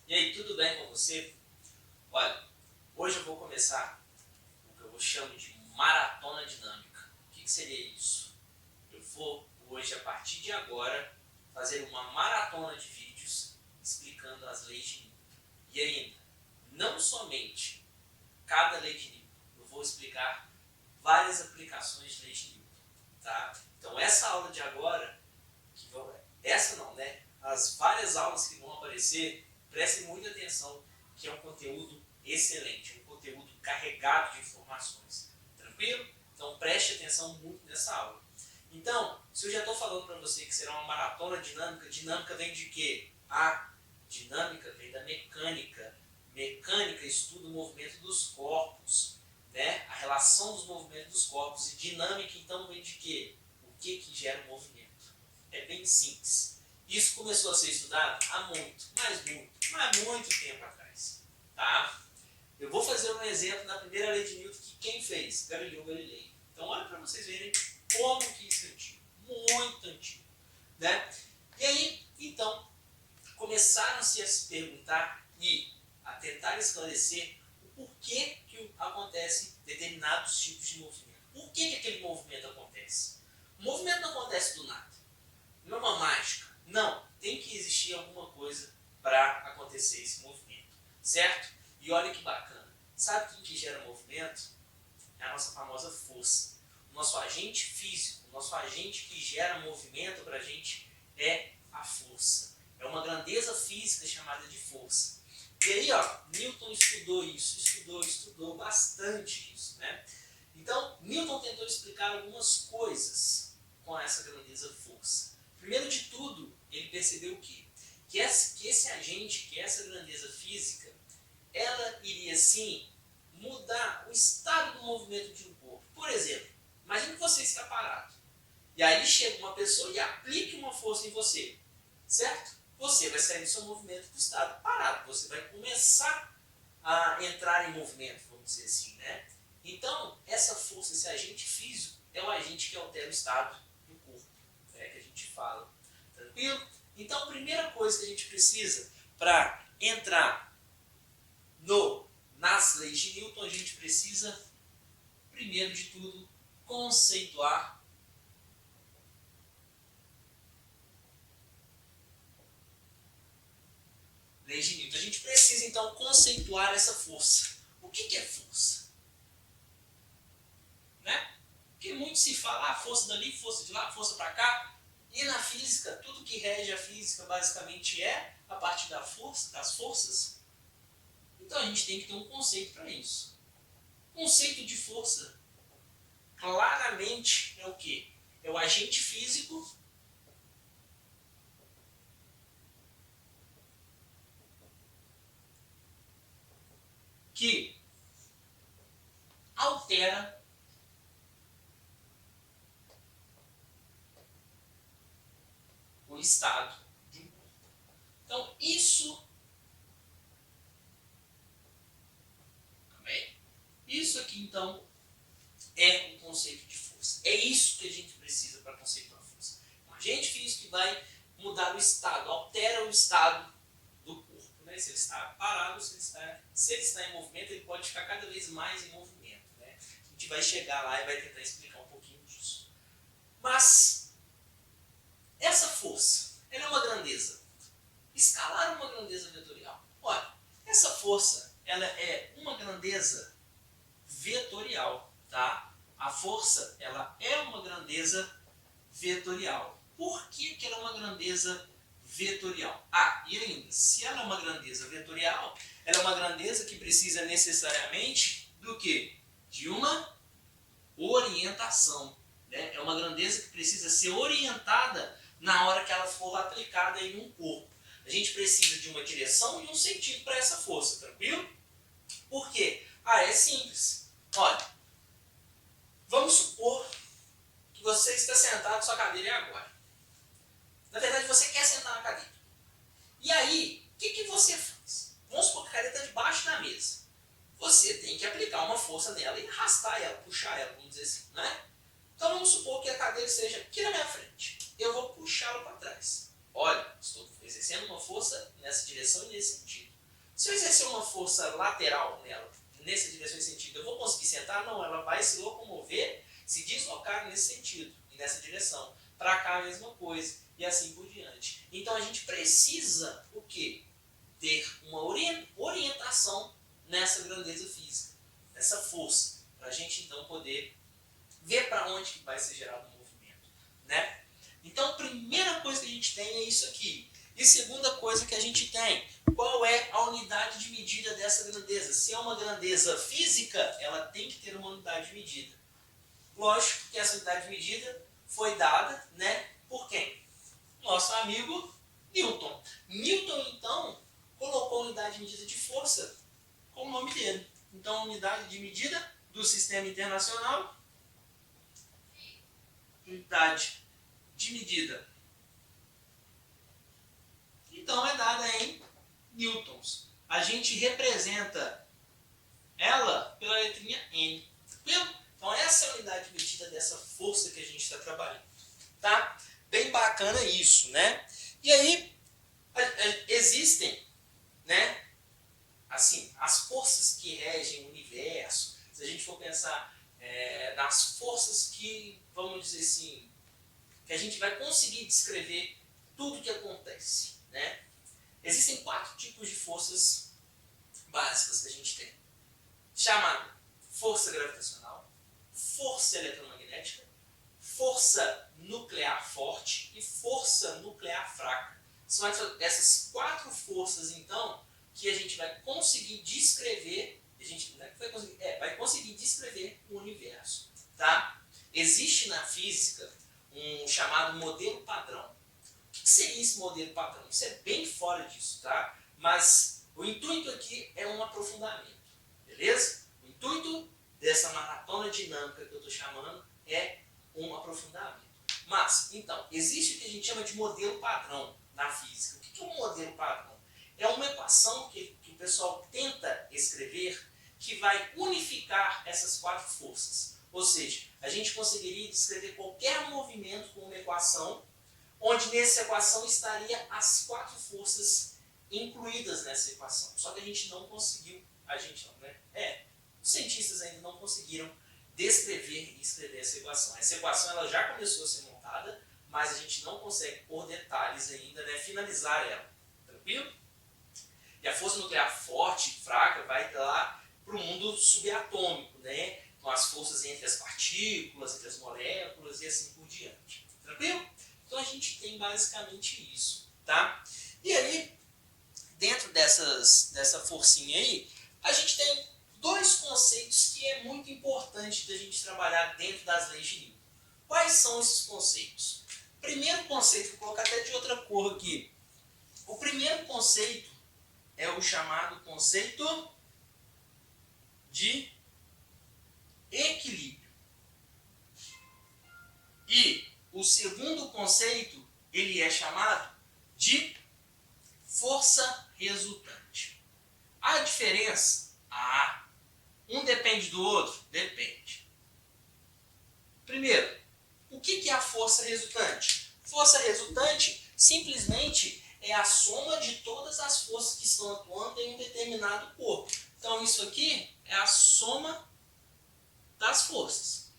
E aí, tudo bem com você? Olha, hoje eu vou começar o que eu chamo de maratona dinâmica. O que seria isso? Eu vou hoje, a partir de agora, fazer uma maratona de vídeos explicando as leis de Newton. E ainda, não somente cada lei de Newton, eu vou explicar várias aplicações de leis de Newton. Tá? Então essa aula de agora, as várias aulas que vão aparecer, prestem muita atenção, que é um conteúdo excelente, um conteúdo carregado de informações. Tranquilo? Então preste atenção muito nessa aula. Então, se eu já estou falando para você que será uma maratona dinâmica, dinâmica vem de quê? Dinâmica vem da mecânica. Mecânica estuda o movimento dos corpos, né? A relação dos movimentos dos corpos. E dinâmica, então, vem de quê? O que gera o movimento? É bem simples. Isso começou a ser estudado há muito tempo atrás. Tá? Eu vou fazer um exemplo da primeira lei de Newton, que quem fez? Galileu Galilei. Então, olha para vocês verem como que isso é antigo. Muito antigo. Né? E aí, então, começaram-se a se perguntar e a tentar esclarecer o porquê que acontece determinados tipos de movimento. Por que aquele movimento acontece? O movimento não acontece do nada. Não é uma mágica. Não. Tem que existir alguma coisa para acontecer esse movimento. Certo? E olha que bacana. Sabe quem que gera movimento? É a nossa famosa força. O nosso agente físico, o nosso agente que gera movimento para a gente é a força. É uma grandeza física chamada de força. E aí, Newton estudou isso, estudou bastante isso, né? Então, Newton tentou explicar algumas coisas com essa grandeza força. Primeiro de tudo, ele percebeu o quê? Que esse agente, que essa grandeza física, ela iria sim mudar o estado do movimento de um corpo. Por exemplo, imagine que você está parado. E aí chega uma pessoa e aplica uma força em você. Certo? Você vai sair do seu movimento do estado parado. Você vai começar a entrar em movimento, vamos dizer assim, né? Então, essa força, esse agente físico, é o agente que altera o estado do corpo, né, que a gente fala. Tranquilo? Então, a primeira coisa que a gente precisa para entrar nas leis de Newton, a gente precisa, primeiro de tudo, conceituar leis de Newton. A gente precisa, então, conceituar essa força. O que é força? Né? Porque muito se fala, força dali, força de lá, força para cá. E na física, tudo que rege a física basicamente é a parte da força, das forças. Então a gente tem que ter um conceito para isso. O conceito de força, claramente, é o quê? É o agente físico que altera o estado de um corpo. Então, isso aqui, então, é um conceito de força. É isso que a gente precisa para conceituar a força. Um agente físico que vai mudar o estado, altera o estado do corpo. Né? Se ele está parado, se ele está em movimento, ele pode ficar cada vez mais em movimento. Né? A gente vai chegar lá e vai tentar explicar um pouquinho disso. Mas, essa força, ela é uma grandeza escalar ou uma grandeza vetorial? Olha, essa força, ela é uma grandeza vetorial, tá? A força, ela é uma grandeza vetorial. Por que ela é uma grandeza vetorial? E ainda, se ela é uma grandeza vetorial, ela é uma grandeza que precisa necessariamente do quê? De uma orientação. Né? É uma grandeza que precisa ser orientada na hora que ela for aplicada em um corpo. A gente precisa de uma direção e um sentido para essa força, tranquilo? Por quê? É simples. Olha, vamos supor que você está sentado na sua cadeira agora. Na verdade, você quer sentar na cadeira. E aí, o que você faz? Vamos supor que a cadeira está debaixo da mesa. Você tem que aplicar uma força nela e arrastar ela, puxar ela, vamos dizer assim, né? Então vamos supor que a cadeira esteja aqui na minha frente. Eu vou puxá-la para trás. Olha, estou exercendo uma força nessa direção e nesse sentido. Se eu exercer uma força lateral nela, nessa direção e sentido, eu vou conseguir sentar? Não, ela vai se locomover, se deslocar nesse sentido e nessa direção. Para cá a mesma coisa e assim por diante. Então a gente precisa o quê? Ter uma orientação nessa grandeza física, nessa força, para a gente então poder ver para onde que vai ser gerado o movimento, né? Então a primeira coisa que a gente tem é isso aqui. E segunda coisa que a gente tem, qual é a unidade de medida dessa grandeza? Se é uma grandeza física, ela tem que ter uma unidade de medida. Lógico que essa unidade de medida foi dada, né, por quem? Nosso amigo Newton. Newton, então, colocou a unidade de medida de força com o nome dele. Então, a unidade de medida do sistema internacional, unidade de medida, então é dada em newtons. A gente representa ela pela letrinha N. Tranquilo? Então essa é a unidade de medida dessa força que a gente está trabalhando. Tá? Bem bacana isso, né? E aí, existem, né, assim, as forças que regem o universo. Se a gente for pensar nas forças que, vamos dizer assim, que a gente vai conseguir descrever tudo o que acontece, né? Existem 4 tipos de forças básicas que a gente tem. Chamada força gravitacional, força eletromagnética, força nuclear forte e força nuclear fraca. São essas 4 forças, então, que a gente vai conseguir descrever, vai conseguir descrever o universo. Tá? Existe na física um chamado modelo padrão. O que seria esse modelo padrão? Isso é bem fora disso, tá? Mas o intuito aqui é um aprofundamento, beleza? O intuito dessa maratona dinâmica que eu estou chamando é um aprofundamento. Mas, então, existe o que a gente chama de modelo padrão na física. O que é um modelo padrão? É uma equação que o pessoal tenta escrever que vai unificar essas 4 forças. Ou seja, a gente conseguiria descrever qualquer movimento com uma equação, onde nessa equação estaria as 4 forças incluídas nessa equação. Só que a gente não conseguiu, os cientistas ainda não conseguiram descrever e escrever essa equação. Essa equação ela já começou a ser montada, mas a gente não consegue, por detalhes ainda, né, finalizar ela. Tranquilo? E a força nuclear forte e fraca vai lá para o mundo subatômico, né, com as forças entre as partículas, entre as moléculas e assim por diante. Tranquilo? Então a gente tem basicamente isso, tá? E aí, dentro dessa forcinha aí, a gente tem 2 conceitos que é muito importante da gente trabalhar dentro das leis de Newton. Quais são esses conceitos? Primeiro conceito, vou colocar até de outra cor aqui. O primeiro conceito é o chamado conceito de equilíbrio. E o segundo conceito, ele é chamado de força resultante. A diferença? Um depende do outro? Depende. Primeiro, o que é a força resultante? Força resultante simplesmente é a soma de todas as forças que estão atuando em um determinado corpo. Então isso aqui é a soma das forças.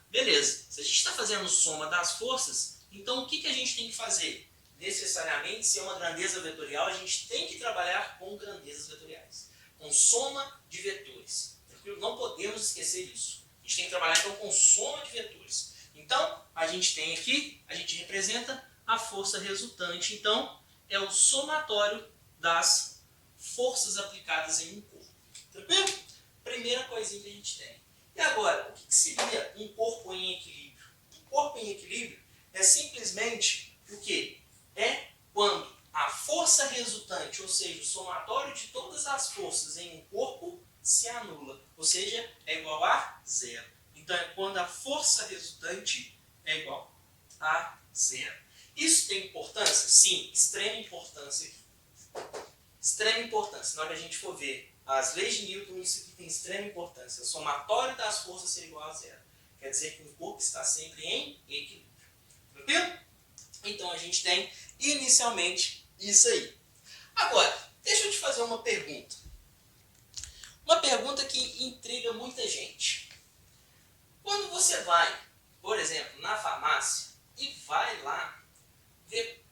Beleza. Se a gente está fazendo soma das forças, então o que a gente tem que fazer? Necessariamente, se é uma grandeza vetorial, a gente tem que trabalhar com grandezas vetoriais, com soma de vetores. Tranquilo? Não podemos esquecer disso. A gente tem que trabalhar então com soma de vetores. Então, a gente tem aqui, a gente representa a força resultante. Então, é o somatório das forças aplicadas em um corpo. Tranquilo? Primeira coisinha que a gente tem. E agora, o que seria um corpo em equilíbrio? Um corpo em equilíbrio é simplesmente o quê? É quando a força resultante, ou seja, o somatório de todas as forças em um corpo, se anula. Ou seja, é igual a zero. Então, é quando a força resultante é igual a zero. Isso tem importância? Sim, extrema importância aqui. Extrema importância. Na hora que a gente for ver as leis de Newton, isso aqui tem extrema importância. O somatório das forças ser igual a zero. Quer dizer que o corpo está sempre em equilíbrio. Tranquilo? Então a gente tem inicialmente isso aí. Agora, Deixa eu te fazer uma pergunta. Uma pergunta que intriga muita gente. Quando você vai, por exemplo, na farmácia e vai lá ver,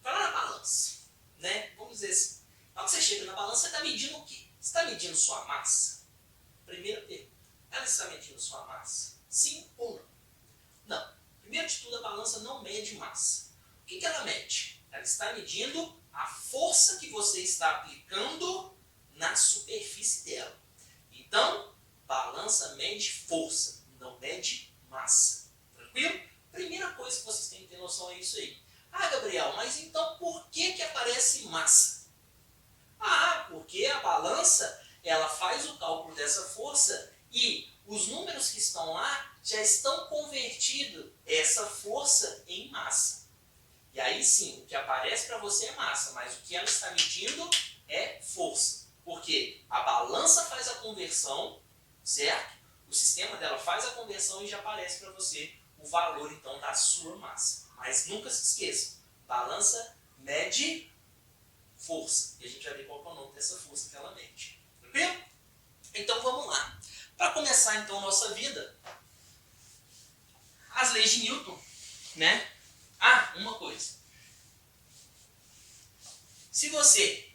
vai lá na balança, né? Vamos dizer assim, quando você chega na balança, você está medindo o quê? Você está medindo sua massa? Primeira pergunta. Ela está medindo sua massa? Sim ou não? Não. Primeiro de tudo, a balança não mede massa. O que ela mede? Ela está medindo a força que você está aplicando na superfície dela. Então, balança mede força, não mede massa. Tranquilo? Primeira coisa que vocês têm que ter noção é isso aí. Ah, Gabriel, mas então por que aparece massa? Ah, porque a balança ela faz o cálculo dessa força e os números que estão lá já estão convertidos essa força em massa. E aí sim, o que aparece para você é massa, mas o que ela está medindo é força. Porque a balança faz a conversão, certo? O sistema dela faz a conversão e já aparece para você o valor então da sua massa. Mas nunca se esqueça, balança mede força. E a gente vai ver qual é o nome dessa força que ela mede. Tranquilo? Então vamos lá. Para começar então nossa vida, as leis de Newton, né? Ah, uma coisa. Se você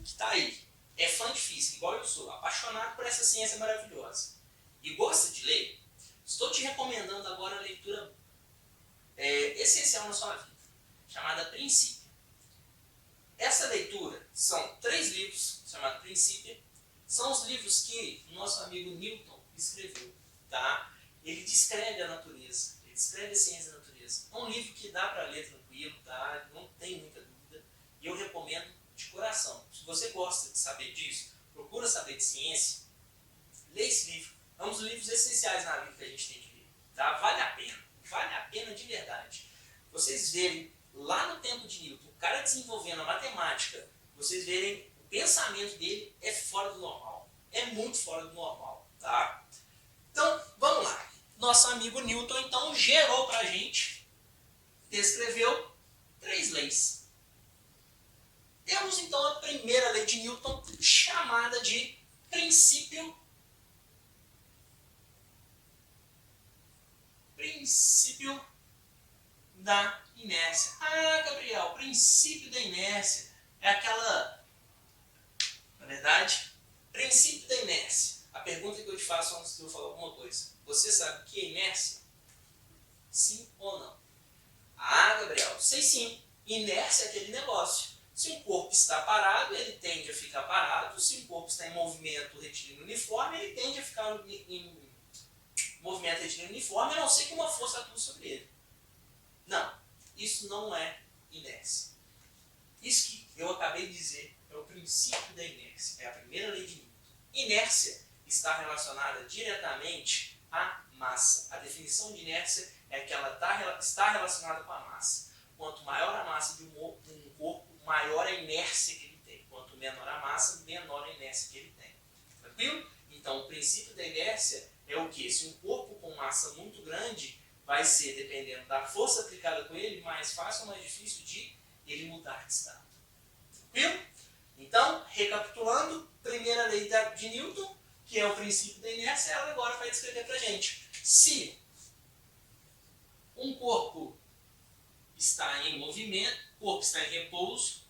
que está aí é fã de física, igual eu sou, apaixonado por essa ciência maravilhosa e gosta de ler, estou te recomendando agora a leitura essencial na sua vida, chamada Princípio. Essa leitura são 3 livros, chamados Princípio. São os livros que o nosso amigo Newton escreveu. Tá? Ele descreve a natureza, ele descreve a ciência da natureza. É um livro que dá para ler tranquilo, tá? Não tem muita dúvida. E eu recomendo de coração. Se você gosta de saber disso, procura saber de ciência, lê esse livro. É um dos livros essenciais na vida que a gente tem que ler. Tá? Vale a pena de verdade. Vocês verem lá no tempo de Newton, o cara desenvolvendo a matemática, vocês verem o pensamento dele é fora do normal. É muito fora do normal. Tá? Então, vamos lá. Nosso amigo Newton, então, gerou para a gente, descreveu 3 leis. Temos, então, a primeira lei de Newton, chamada de princípio da inércia. Ah, Gabriel, princípio da inércia. É aquela, na verdade, princípio da inércia. A pergunta que eu te faço antes de eu falar alguma coisa. Você sabe o que é inércia? Sim ou não? Ah, Gabriel, sei sim. Inércia é aquele negócio. Se um corpo está parado, ele tende a ficar parado. Se um corpo está em movimento retilíneo uniforme, ele tende a ficar em movimento retilíneo uniforme, a não ser que uma força atue sobre ele. Não, isso não é inércia. Isso que eu acabei de dizer é o princípio da inércia. É a primeira lei de Newton. Inércia está relacionada diretamente à massa. A definição de inércia é que ela está relacionada com a massa. Quanto maior a massa de um corpo, maior a inércia que ele tem. Quanto menor a massa, menor a inércia que ele tem. Tranquilo? Então, o princípio da inércia é o que? Se um corpo com massa muito grande vai ser, dependendo da força aplicada com ele, mais fácil ou mais difícil de ele mudar de estado. Tranquilo? Então, recapitulando, primeira lei de Newton, que é o princípio da inércia, ela agora vai descrever para a gente. Se um corpo está em movimento, o corpo está em repouso,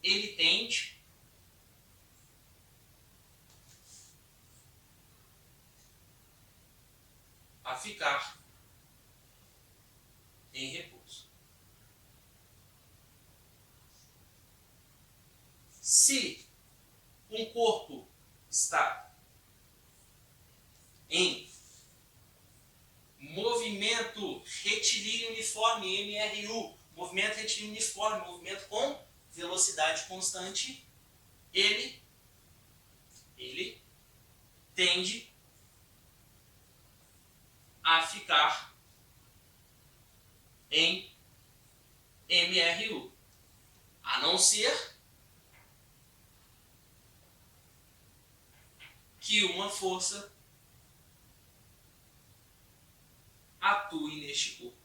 ele tende a ficar em repouso. Se um corpo está em movimento retilíneo uniforme, MRU, movimento retilíneo uniforme, movimento com velocidade constante, ele tende a ficar em MRU, a não ser que uma força atue neste corpo.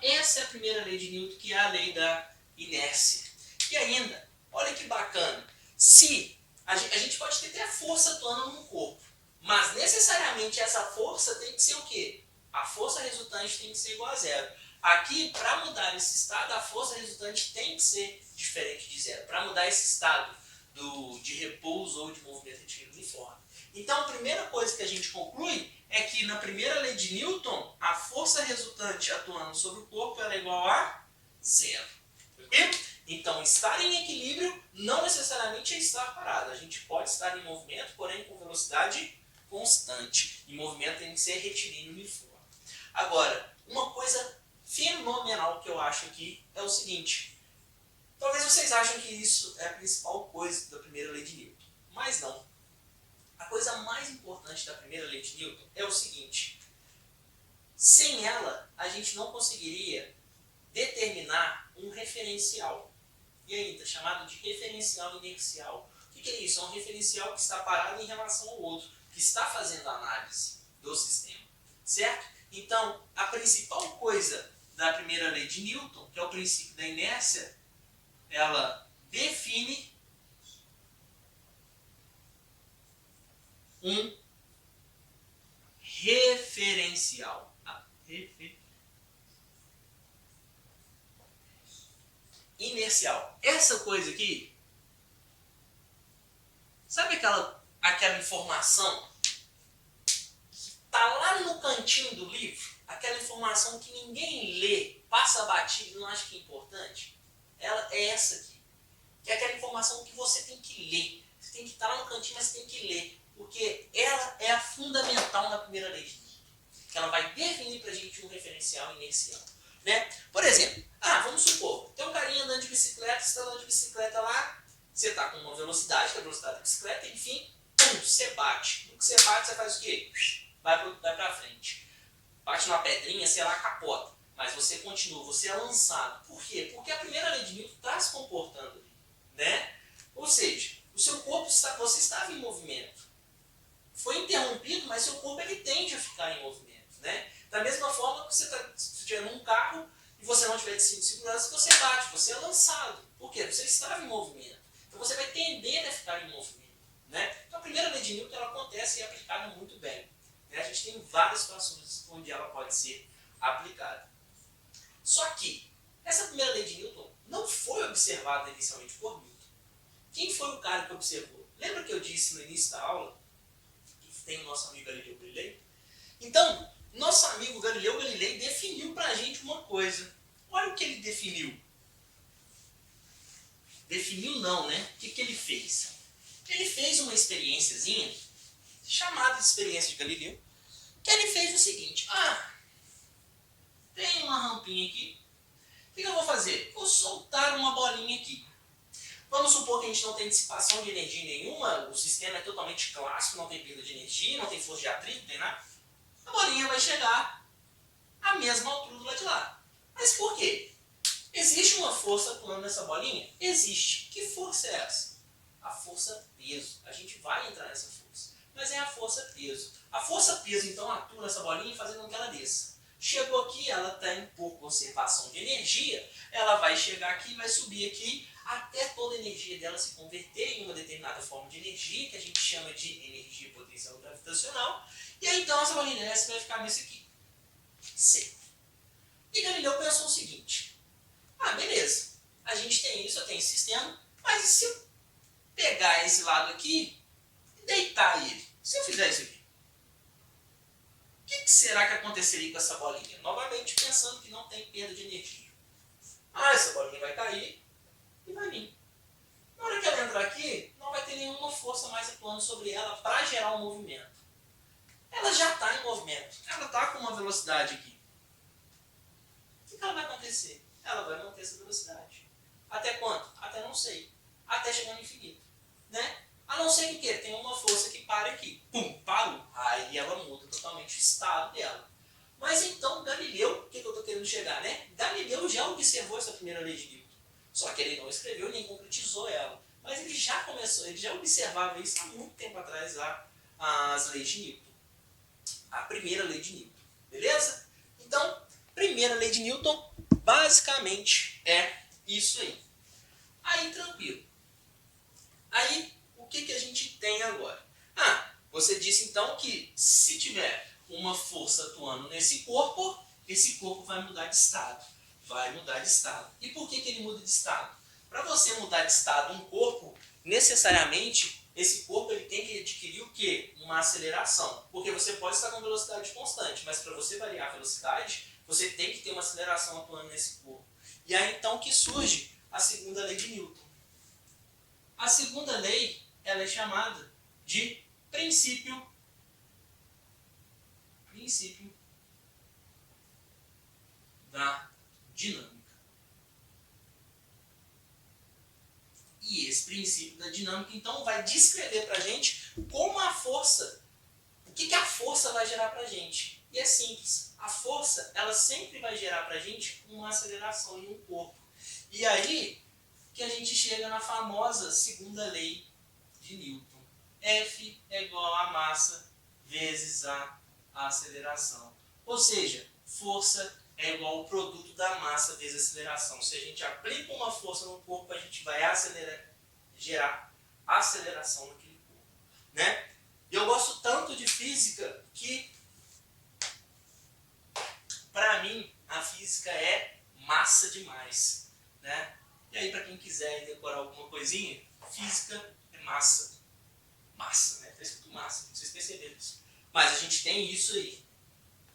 essa é a primeira lei de Newton, que é a lei da inércia. E ainda, olha que bacana, se a gente pode ter até a força atuando num corpo, mas necessariamente essa força tem que ser o quê? A força resultante tem que ser igual a zero. Aqui, para mudar esse estado, a força resultante tem que ser diferente de zero. Para mudar esse estado de repouso ou de movimento retilíneo uniforme. Então, a primeira coisa que a gente conclui é que na primeira lei de Newton, a força resultante atuando sobre o corpo era igual a zero. Tranquilo? Então, estar em equilíbrio não necessariamente é estar parado. A gente pode estar em movimento, porém com velocidade constante. E movimento tem que ser retilíneo uniforme. Agora, uma coisa fenomenal que eu acho aqui é o seguinte. Talvez vocês achem que isso é a principal coisa da primeira lei de Newton. Mas não. A coisa mais importante da primeira lei de Newton é o seguinte. Sem ela, a gente não conseguiria determinar um referencial. E ainda, chamado de referencial inercial. O que é isso? É um referencial que está parado em relação ao outro, que está fazendo análise do sistema. Certo? Então, a principal coisa da primeira lei de Newton, que é o princípio da inércia, ela define um referencial. Inercial. Essa coisa aqui, sabe aquela informação que está lá no cantinho do livro? Aquela informação que ninguém lê, passa batido e não acha que é importante? Ela é essa aqui. Que é aquela informação que você tem que ler. Você tem que estar lá no cantinho, mas você tem que ler. Porque ela é a fundamental na primeira lei de Newton. Que ela vai definir para a gente um referencial inercial. Né? Por exemplo, vamos supor, tem um carinha andando de bicicleta, você está andando de bicicleta lá, você está com uma velocidade, que é a velocidade da bicicleta, enfim, você bate. No que você bate, você faz o quê? Vai para frente. Bate numa pedrinha, sei lá, capota. Mas você continua, você é lançado. Por quê? Porque a primeira lei de Newton está se comportando ali. Né? Ou seja, o seu corpo, você estava em movimento. Foi interrompido, mas seu corpo ele tende a ficar em movimento. Né? Da mesma forma que você estiver num carro e você não tiver de cinto de segurança, você bate, você é lançado. Por quê? Você estava em movimento. Então você vai tender a ficar em movimento. Né? Então a primeira lei de Newton ela acontece e é aplicada muito bem. Né? A gente tem várias situações onde ela pode ser aplicada. Só que essa primeira lei de Newton não foi observada inicialmente por Newton. Quem foi o cara que observou? Lembra que eu disse no início da aula que tem o nosso amigo Galileu Galilei? Então, nosso amigo Galileu Galilei definiu para a gente uma coisa. Olha o que ele definiu. Definiu não, né? O que ele fez? Ele fez uma experiênciazinha, chamada de experiência de Galileu, que ele fez o seguinte. Tem uma rampinha aqui. O que eu vou fazer? Vou soltar uma bolinha aqui. Vamos supor que a gente não tem dissipação de energia nenhuma, o sistema é totalmente clássico, não tem perda de energia, não tem força de atrito, não tem nada. A bolinha vai chegar à mesma altura do lado de lá. Mas por quê? Existe uma força atuando nessa bolinha? Existe. Que força é essa? A força peso. A gente vai entrar nessa força. Mas é a força peso. A força peso, então, atua nessa bolinha fazendo com que ela desça. Chegou aqui, ela tem por conservação de energia, ela vai chegar aqui, vai subir aqui, até toda a energia dela se converter em uma determinada forma de energia, que a gente chama de energia potencial gravitacional, e aí então essa bolinha dessa vai ficar nisso aqui. Seco. E Galileu pensou o seguinte, beleza, a gente tem isso, eu tenho esse sistema, mas e se eu pegar esse lado aqui e deitar ele? Se eu fizer isso aqui? O que será que aconteceria com essa bolinha? Novamente pensando que não tem perda de energia. Essa bolinha vai cair e vai vir. Na hora que ela entrar aqui, não vai ter nenhuma força mais atuando sobre ela para gerar um movimento. Ela já está em movimento. Ela está com uma velocidade aqui. O que ela vai acontecer? Ela vai manter essa velocidade. Até quanto? Até não sei. Até chegar no infinito. Né? A não ser que o quê? Tem uma força que para aqui. Pum, parou. Aí ela muda totalmente o estado dela. Mas então Galileu, o que eu estou querendo chegar, né? Galileu já observou essa primeira lei de Newton. Só que ele não escreveu nem concretizou ela. Mas ele já começou, ele já observava isso há muito tempo atrás lá, as leis de Newton. A primeira lei de Newton. Beleza? Então, primeira lei de Newton, basicamente é isso aí. Aí, tranquilo. Aí, o que a gente tem agora? Você disse então que se tiver uma força atuando nesse corpo, esse corpo vai mudar de estado. Vai mudar de estado. E por que ele muda de estado? Para você mudar de estado um corpo, necessariamente, esse corpo ele tem que adquirir o quê? Uma aceleração. Porque você pode estar com velocidade constante, mas para você variar a velocidade, você tem que ter uma aceleração atuando nesse corpo. E aí então que surge a segunda lei de Newton. A segunda lei ela é chamada de princípio da dinâmica. E esse princípio da dinâmica, então, vai descrever para a gente como a força, o que a força vai gerar para a gente. E é simples, a força, ela sempre vai gerar para a gente uma aceleração em um corpo. E aí que a gente chega na famosa segunda lei de Newton. F é igual a massa vezes a aceleração. Ou seja, força é igual ao produto da massa vezes a aceleração. Se a gente aplica uma força no corpo, a gente vai gerar aceleração naquele corpo. Né? E eu gosto tanto de física que, para mim, a física é massa demais. Né? E aí, para quem quiser decorar alguma coisinha, física é massa. Massa, né? Está escrito massa, não sei se perceberam isso. Mas a gente tem isso aí,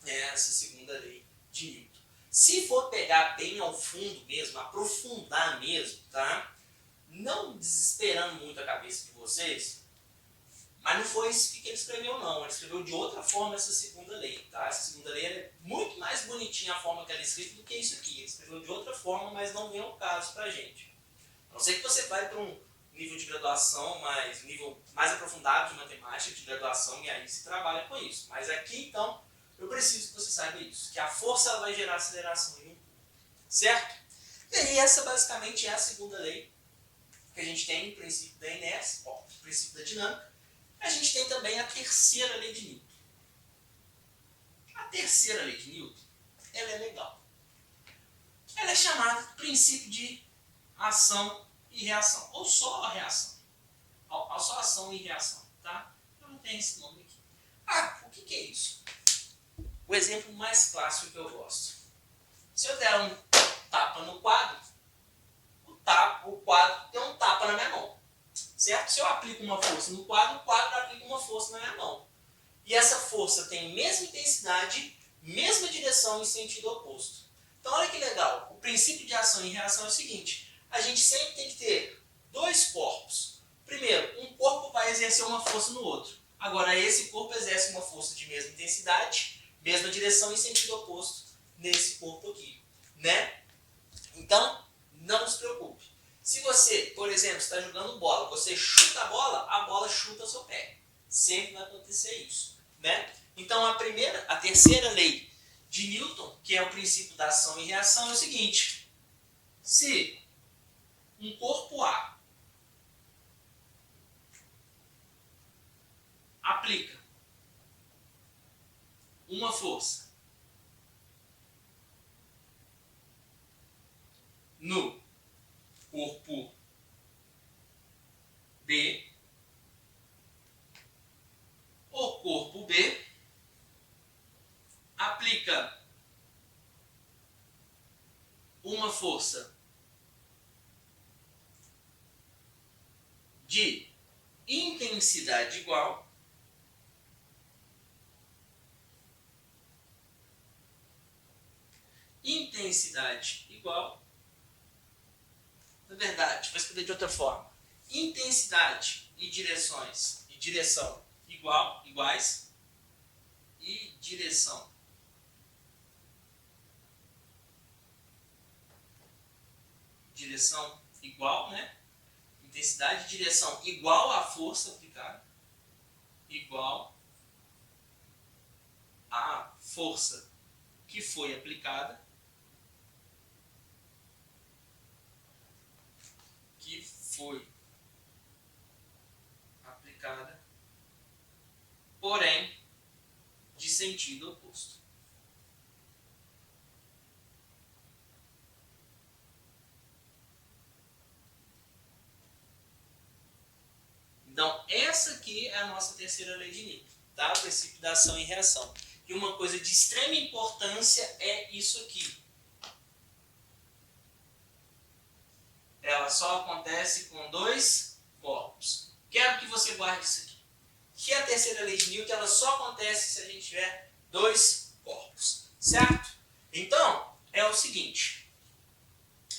essa segunda lei de Newton. Se for pegar bem ao fundo mesmo, aprofundar mesmo, tá? Não desesperando muito a cabeça de vocês, mas não foi isso que ele escreveu não, ele escreveu de outra forma essa segunda lei, tá? Essa segunda lei é muito mais bonitinha a forma que ela é escrita do que isso aqui. Ele escreveu de outra forma, mas não vem ao caso pra gente. A não ser que você vai para um nível de graduação, nível mais aprofundado de matemática, de graduação, e aí se trabalha com isso. Mas aqui, então, eu preciso que você saiba isso, que a força vai gerar aceleração em um corpo, certo? E aí essa basicamente é a segunda lei que a gente tem no princípio da inércia, no princípio da dinâmica. A gente tem também a terceira lei de Newton. A terceira lei de Newton, ela é legal. Ela é chamada princípio de ação e reação, ou só a reação. Só ação e reação, tá? Eu não tenho esse nome aqui. O que é isso? O exemplo mais clássico que eu gosto. Se eu der um tapa no quadro, o quadro tem um tapa na minha mão. Certo? Se eu aplico uma força no quadro, o quadro aplica uma força na minha mão. E essa força tem mesma intensidade, mesma direção em sentido oposto. Então olha que legal. O princípio de ação e reação é o seguinte. A gente sempre tem que ter dois corpos. Primeiro, um corpo vai exercer uma força no outro. Agora, esse corpo exerce uma força de mesma intensidade, mesma direção em sentido oposto nesse corpo aqui. Né? Então, não se preocupe. Se você, por exemplo, está jogando bola, você chuta a bola chuta o seu pé. Sempre vai acontecer isso. Né? Então, a terceira lei de Newton, que é o princípio da ação e reação, é o seguinte. Se um corpo A aplica uma força no corpo B, o corpo B aplica uma força de intensidade igual na verdade, vou escrever de outra forma. Intensidade e direção iguais e direção igual, né? Intensidade e direção igual à força aplicada, igual à força que foi aplicada, porém de sentido oposto. Então, essa aqui é a nossa terceira lei de Newton, tá? O princípio da ação e reação. E uma coisa de extrema importância é isso aqui. Ela só acontece com dois corpos. Quero que você guarde isso aqui. Que a terceira lei de Newton ela só acontece se a gente tiver dois corpos, certo? Então, é o seguinte.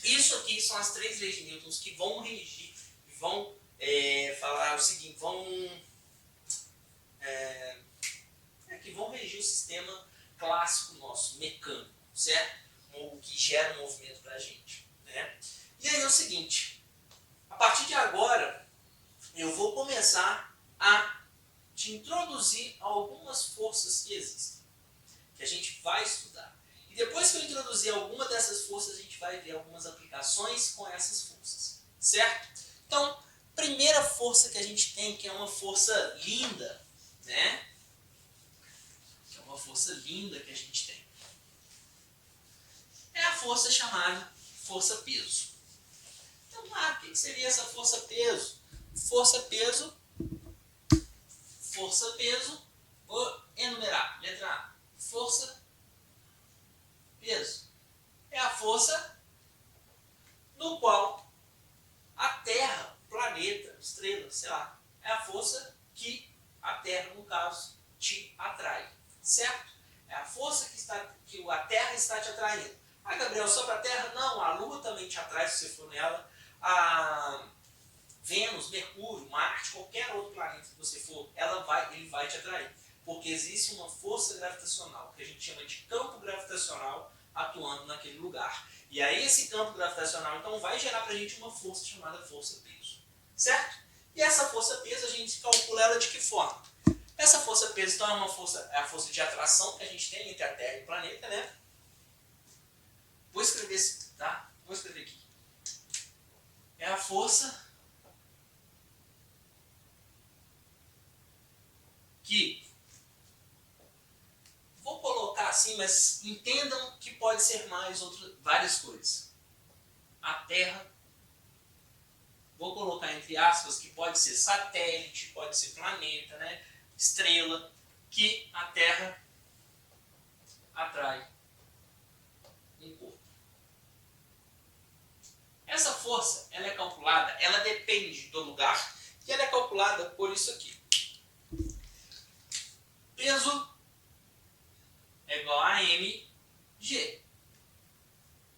Isso aqui são as três leis de Newton que vão regir, vão falar o seguinte, que vão regir o sistema clássico nosso, mecânico, certo? O que gera um movimento para a gente, né? E aí é o seguinte, a partir de agora, eu vou começar a te introduzir algumas forças que existem, que a gente vai estudar. E depois que eu introduzir alguma dessas forças, a gente vai ver algumas aplicações com essas forças, certo? Então, primeira força que a gente tem, que é uma força linda, né? Que é uma força linda que a gente tem. É a força chamada força-peso. Então, o que seria essa força-peso? Força-peso, vou enumerar. Letra A, força-peso. É a força no qual a Terra, planeta, estrela, sei lá, é a força que a Terra, no caso, te atrai, certo? É a força que a Terra está te atraindo. Ah, Gabriel, só para a Terra? Não, a Lua também te atrai se você for nela. A Vênus, Mercúrio, Marte, qualquer outro planeta que você for, ele vai te atrair. Porque existe uma força gravitacional, que a gente chama de campo gravitacional, atuando naquele lugar. E aí esse campo gravitacional, então, vai gerar para a gente uma força chamada força-peso. Certo? E essa força-peso, a gente calcula ela de que forma? Essa força-peso, então, é a força de atração que a gente tem entre a Terra e o planeta, né? Vou escrever, tá? Vou escrever aqui. É a força que, vou colocar assim, mas entendam que pode ser várias coisas. A Terra, vou colocar entre aspas, que pode ser satélite, pode ser planeta, né? Estrela, que a Terra atrai um corpo. Essa força, ela é calculada, ela depende do lugar, e ela é calculada por isso aqui. Peso é igual a mg.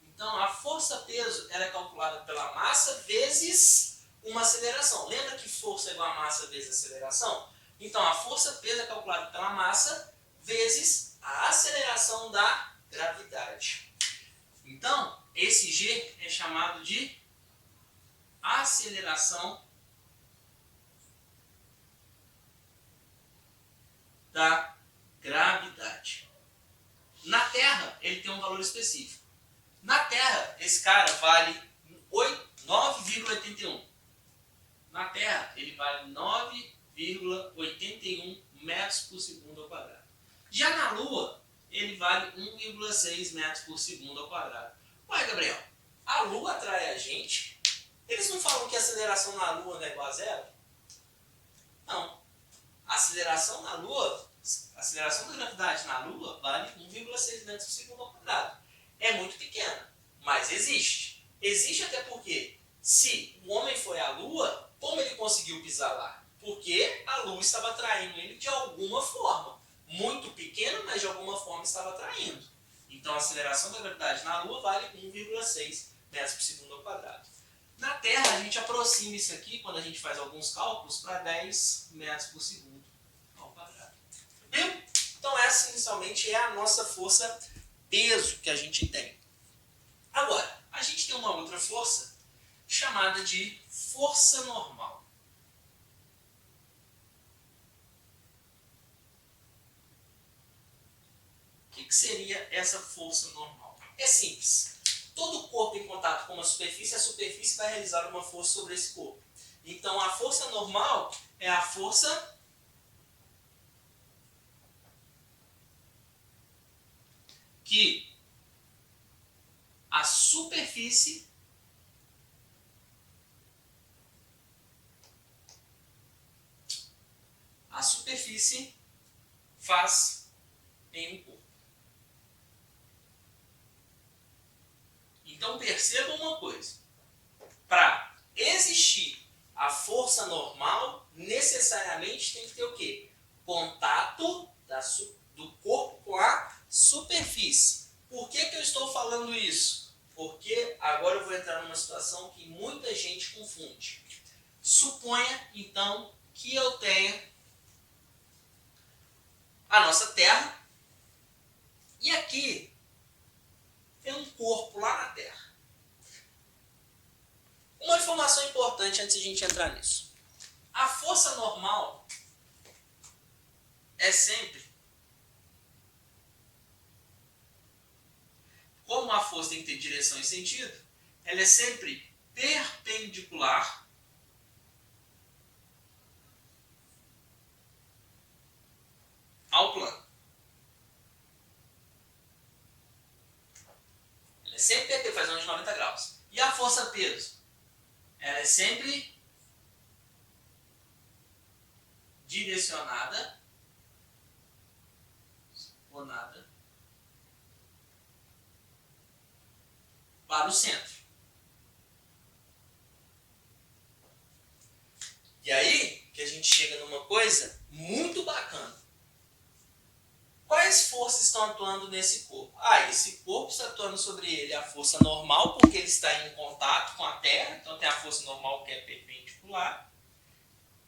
Então, a força-peso ela é calculada pela massa vezes uma aceleração. Lembra que força é igual a massa vezes aceleração? Então, a força-peso é calculada pela massa vezes a aceleração da gravidade. Então, esse G é chamado de aceleração da gravidade. Na Terra, ele tem um valor específico. Na Terra, esse cara vale 9,81. Na Terra, ele vale 9,81 metros por segundo ao quadrado. Já na Lua, ele vale 1,6 metros por segundo ao quadrado. Ué, Gabriel, a Lua atrai a gente? Eles não falam que a aceleração na Lua não é igual a zero? Não. A aceleração na Lua, a aceleração da gravidade na Lua vale 1,6 metros por segundo ao quadrado. É muito pequena, mas existe. Existe até porque, se o homem foi à Lua, como ele conseguiu pisar lá? Porque a Lua estava atraindo ele de alguma forma. Muito pequena, mas de alguma forma estava atraindo. Então a aceleração da gravidade na Lua vale 1,6 metros por segundo ao quadrado. Na Terra, a gente aproxima isso aqui, quando a gente faz alguns cálculos, para 10 metros por segundo ao quadrado. Viu? Então essa inicialmente é a nossa força peso que a gente tem. Agora, a gente tem uma outra força chamada de força normal. O que seria essa força normal? É simples. Todo corpo em contato com uma superfície, a superfície vai realizar uma força sobre esse corpo. Então, a força normal é a força que a superfície superfície faz em um corpo. Então perceba uma coisa. Para existir a força normal, necessariamente tem que ter o quê? Contato do corpo com a superfície. Por que eu estou falando isso? Porque agora eu vou entrar numa situação que muita gente confunde. Suponha, então, que eu tenha a nossa Terra e aqui tem um corpo lá na Terra. Uma informação importante antes de a gente entrar nisso. A força normal é sempre, como a força tem que ter direção e sentido, ela é sempre perpendicular ao plano. Ela é sempre perpendicular, faz uns 90 graus. E a força peso? Ela é sempre direcionada para o centro. E aí que a gente chega numa coisa muito bacana. Quais forças estão atuando nesse corpo? Esse corpo está atuando sobre ele a força normal, porque ele está em contato com a Terra, então tem a força normal que é perpendicular.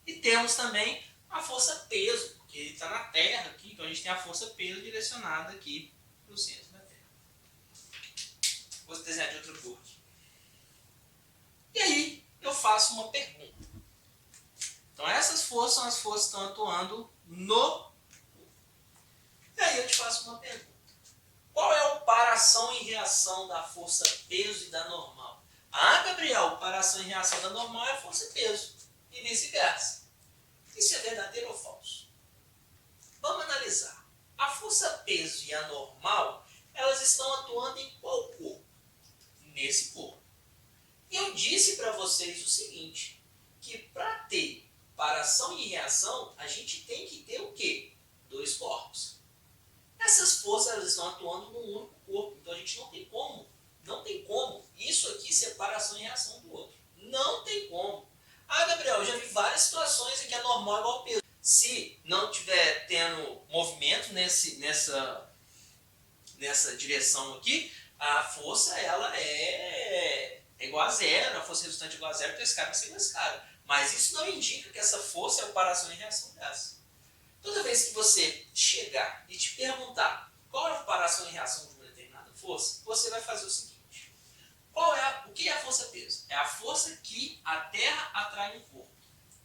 E temos também a força peso, porque ele está na Terra aqui, então a gente tem a força peso direcionada aqui para o centro da Terra. Vou desenhar de outra cor aqui. E aí eu faço uma pergunta. Então essas forças são as forças que estão atuando no... E aí eu te faço uma pergunta. Qual é o par ação e reação da força peso e da normal? Gabriel, o par ação e reação da normal é a força peso. E vice-versa. Isso é verdadeiro ou falso? Vamos analisar. A força peso e a normal, elas estão atuando em qual corpo? Nesse corpo. E eu disse para vocês o seguinte, que para ter par ação e reação, a gente tem que ter o quê? Dois corpos. Essas forças elas estão atuando num único corpo, então a gente não tem como isso aqui separa ação e reação do outro. Não tem como. Gabriel, eu já vi várias situações em que a normal é igual ao peso. Se não estiver tendo movimento nessa direção aqui, a força ela é igual a zero, a força resultante é igual a zero, então esse cara vai ser mais caro. Mas isso não indica que essa força é o par ação e reação dessa. Toda vez que você chegar e te perguntar qual é a par ação e reação de uma determinada força, você vai fazer o seguinte. O que é a força peso? É a força que a Terra atrai no corpo.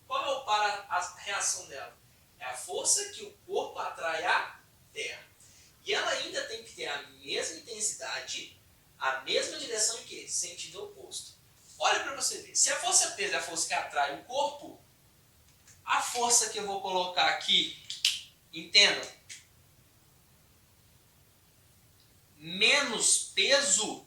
Qual é o par a reação dela? É a força que o corpo atrai a Terra. E ela ainda tem que ter a mesma intensidade, a mesma direção de quê? Sentido oposto. Olha para você ver. Se a força peso é a força que atrai o corpo, a força que eu vou colocar aqui, entendam, menos peso,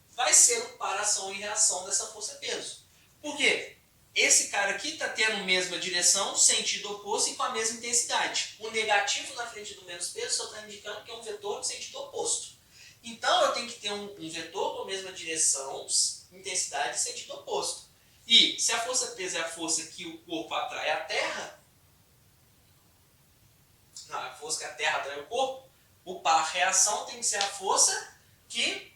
vai ser um par ação e reação dessa força peso. Por quê? Esse cara aqui está tendo a mesma direção, sentido oposto e com a mesma intensidade. O negativo na frente do menos peso só está indicando que é um vetor de sentido oposto. Então eu tenho que ter um vetor com a mesma direção, intensidade e sentido oposto. E se a força peso é a força que o corpo atrai a Terra, a força que a Terra atrai o corpo, o par reação tem que ser a força que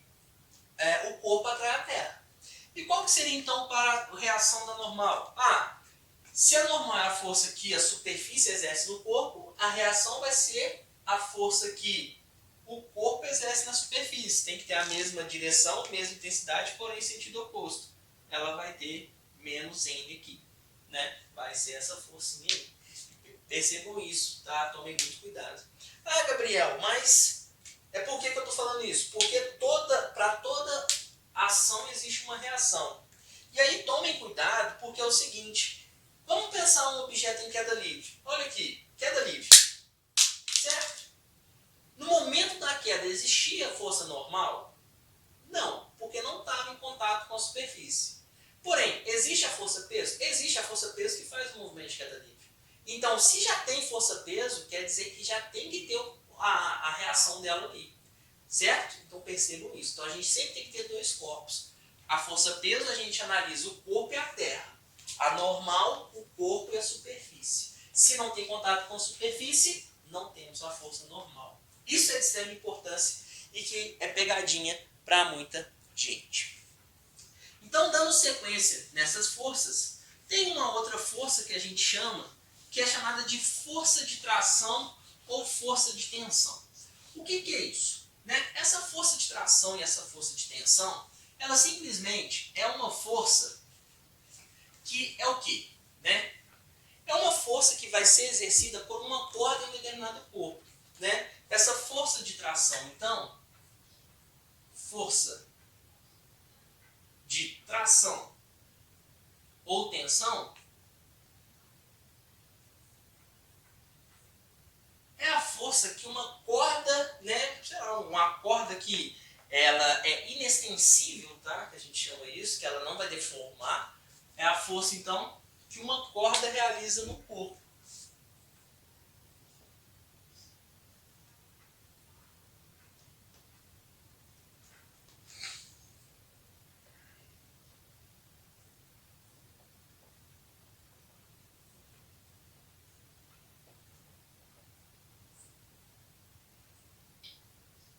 o corpo atrai a Terra. E qual que seria então para a reação da normal? Se a normal é a força que a superfície exerce no corpo, a reação vai ser a força que o corpo exerce na superfície. Tem que ter a mesma direção, mesma intensidade, porém sentido oposto. Ela vai ter menos N aqui, né? Vai ser essa forcinha aí. Percebam isso, tá? Tomem muito cuidado. Gabriel, mas por que eu estou falando isso? Porque para toda ação existe uma reação. E aí tomem cuidado, porque é o seguinte, vamos pensar um objeto em queda livre. Olha aqui, queda livre. Certo? No momento da queda, existia força normal? Não, porque não estava em contato com a superfície. Porém, existe a força peso? Existe a força peso que faz o movimento de queda livre. Então, se já tem força-peso, quer dizer que já tem que ter a reação dela ali, certo? Então, percebam isso. Então, a gente sempre tem que ter dois corpos. A força-peso, a gente analisa o corpo e a terra. A normal, o corpo e a superfície. Se não tem contato com a superfície, não temos a força normal. Isso é de extrema importância e que é pegadinha para muita gente. Então, dando sequência nessas forças, tem uma outra força que a gente chama, que é chamada de força de tração ou força de tensão. O que é isso? Essa força de tração e essa força de tensão, ela simplesmente é uma força que é o quê? É uma força que vai ser exercida por uma corda em um determinado corpo. Essa força de tração, então, força de tração ou tensão é a força que uma corda, uma corda que ela é inextensível, tá? Que a gente chama isso, que ela não vai deformar, é a força, então, que uma corda realiza no corpo.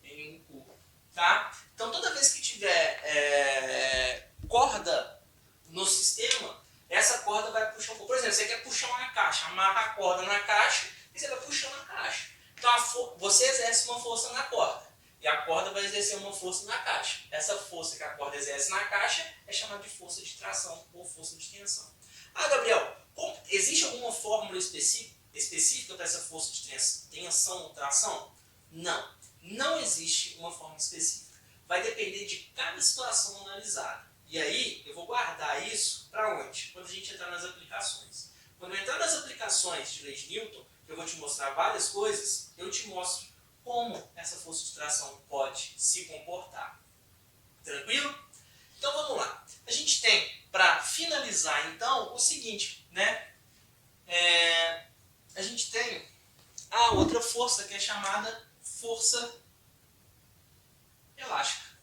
Em um corpo, tá? Então, toda vez que tiver corda no sistema, essa corda vai puxar um pouco. Por exemplo, você quer puxar uma caixa, amarra a corda na caixa e você vai puxando a caixa. Então você exerce uma força na corda e a corda vai exercer uma força na caixa. Essa força que a corda exerce na caixa é chamada de força de tração ou força de tensão. Ah, Gabriel, existe alguma fórmula específica para essa força de tensão ou tração? Não, não existe uma fórmula específica. Vai depender de cada situação analisada. E aí, eu vou guardar isso para onde? Quando a gente entrar nas aplicações. Quando eu entrar nas aplicações de lei de Newton, eu vou te mostrar várias coisas, eu te mostro como essa força de tração pode se comportar. Tranquilo? Então vamos lá. A gente tem, para finalizar então, o seguinte, a gente tem a outra força que é chamada força elástica,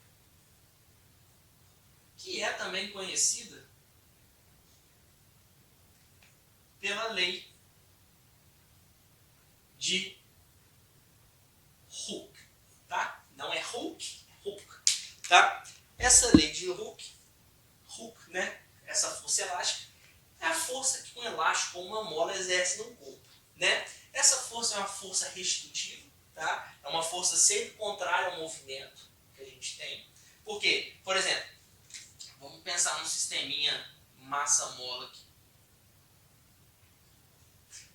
que é também conhecida pela lei de Hooke, tá? Não é Hooke, é Hooke, tá? Essa lei de Hooke, essa força elástica, é a força que um elástico ou uma mola exerce no corpo, Essa força é uma força restritiva, tá? É uma força sempre contrária ao movimento que a gente tem. Por quê? Por exemplo, vamos pensar num sisteminha massa-mola aqui.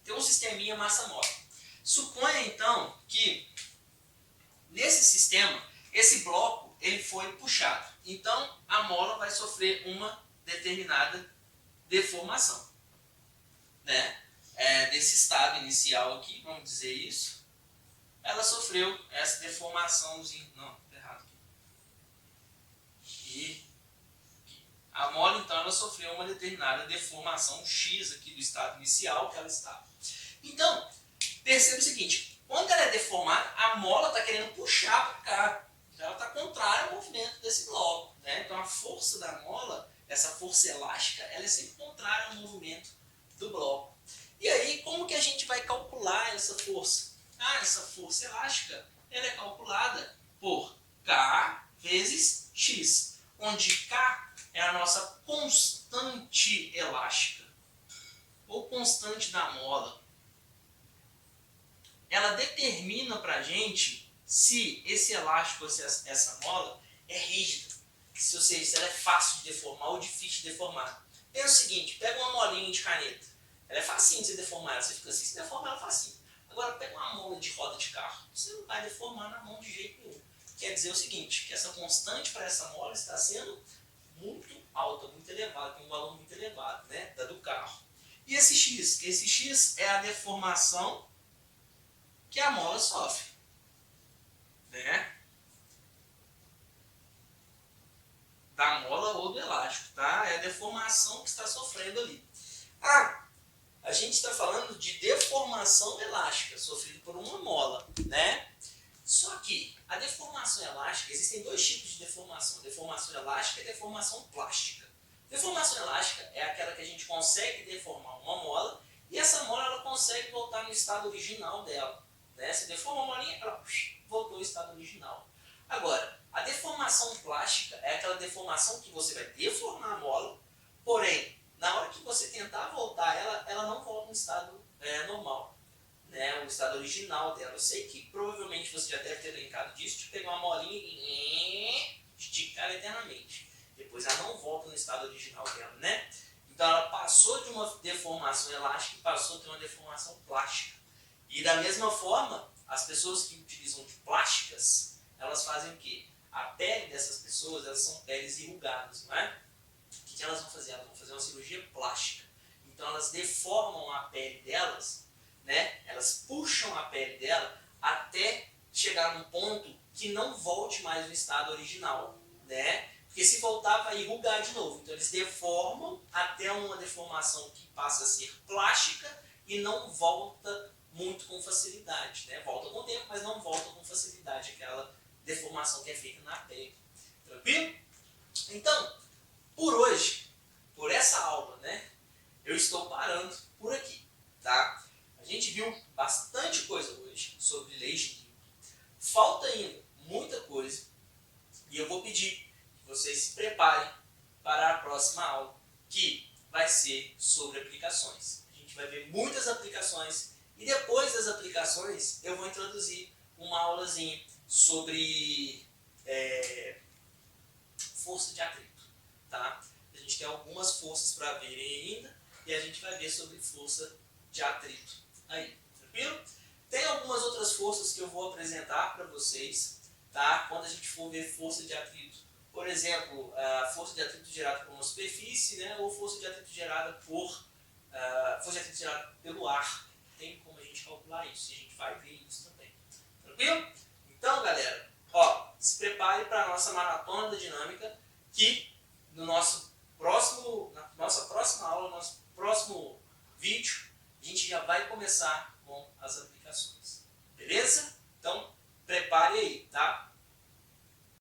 Tem um sisteminha massa-mola. Suponha então que nesse sistema, esse bloco ele foi puxado. Então a mola vai sofrer uma determinada deformação. Desse estado inicial aqui, vamos dizer isso, ela sofreu essa deformaçãozinha. Não, tá errado aqui. E a mola então ela sofreu uma determinada deformação X aqui do estado inicial que ela estava. Então, perceba o seguinte, quando ela é deformada, a mola está querendo puxar para cá. Então ela está contrária ao movimento desse bloco. Então a força da mola, essa força elástica, ela é sempre contrária ao movimento do bloco. E aí, como que a gente vai calcular essa força? Essa força elástica ela é calculada por K vezes X, onde K é a nossa constante elástica, ou constante da mola. Ela determina para a gente se esse elástico, se essa mola é rígida, se ela é fácil de deformar ou difícil de deformar. Pensa o seguinte, pega uma molinha de caneta, ela é facinho de você deformar, você fica assim, se deformar ela é facinho. Agora pega uma mola de roda de carro, você não vai deformar na mão de jeito nenhum. Quer dizer o seguinte, que essa constante para essa mola está sendo muito alta, muito elevada, tem um valor muito elevado, da do carro. E esse X? Esse X é a deformação que a mola sofre, da mola ou do elástico, tá? É a deformação que está sofrendo ali. a gente está falando de deformação elástica sofrida por uma mola, né? Só que a deformação elástica, existem dois tipos de deformação, deformação elástica e deformação plástica. Deformação elástica é aquela que a gente consegue deformar uma mola e essa mola ela consegue voltar no estado original dela, né? Se deforma a molinha, ela voltou ao estado original. Agora, a deformação plástica é aquela deformação que você vai deformar a mola, porém, na hora que você tentar voltar ela não volta no estado normal, né? O estado original dela. Eu sei que provavelmente você já deve ter brincado disso, de pegar uma molinha e esticar eternamente. Depois ela não volta no estado original dela, né? Então ela passou de uma deformação elástica e passou a ter uma deformação plástica. E da mesma forma, as pessoas que utilizam de plásticas, elas fazem o quê? A pele dessas pessoas, elas são peles enrugadas, não é? O que elas vão fazer? Elas vão fazer uma cirurgia plástica. Então elas deformam a pele delas, né? Elas puxam a pele dela até chegar num ponto que não volte mais no estado original, né? Porque se voltar vai enrugar de novo. Então eles deformam até uma deformação que passa a ser plástica e não volta muito com facilidade, né? Volta com o tempo, mas não volta com facilidade aquela deformação que é feita na pele. Tranquilo? Então, por hoje, por essa aula, né, eu estou parando por aqui, tá? A gente viu bastante coisa hoje sobre leis de Newton. Falta ainda muita coisa e eu vou pedir que vocês se preparem para a próxima aula, que vai ser sobre aplicações. A gente vai ver muitas aplicações e depois das aplicações eu vou introduzir uma aulazinha sobre força de atrito, tá? A gente tem algumas forças para verem ainda e a gente vai ver sobre força de atrito aí, tranquilo? Tem algumas outras forças que eu vou apresentar para vocês, tá? Quando a gente for ver força de atrito, por exemplo, a força de atrito gerada por uma superfície, né? Ou força de atrito gerada pelo ar. Tem como a gente calcular isso, e a gente vai ver isso também, tranquilo? Então, galera, ó, se prepare para a nossa maratona da dinâmica, que no nossa próxima aula, no nosso próximo vídeo, a gente já vai começar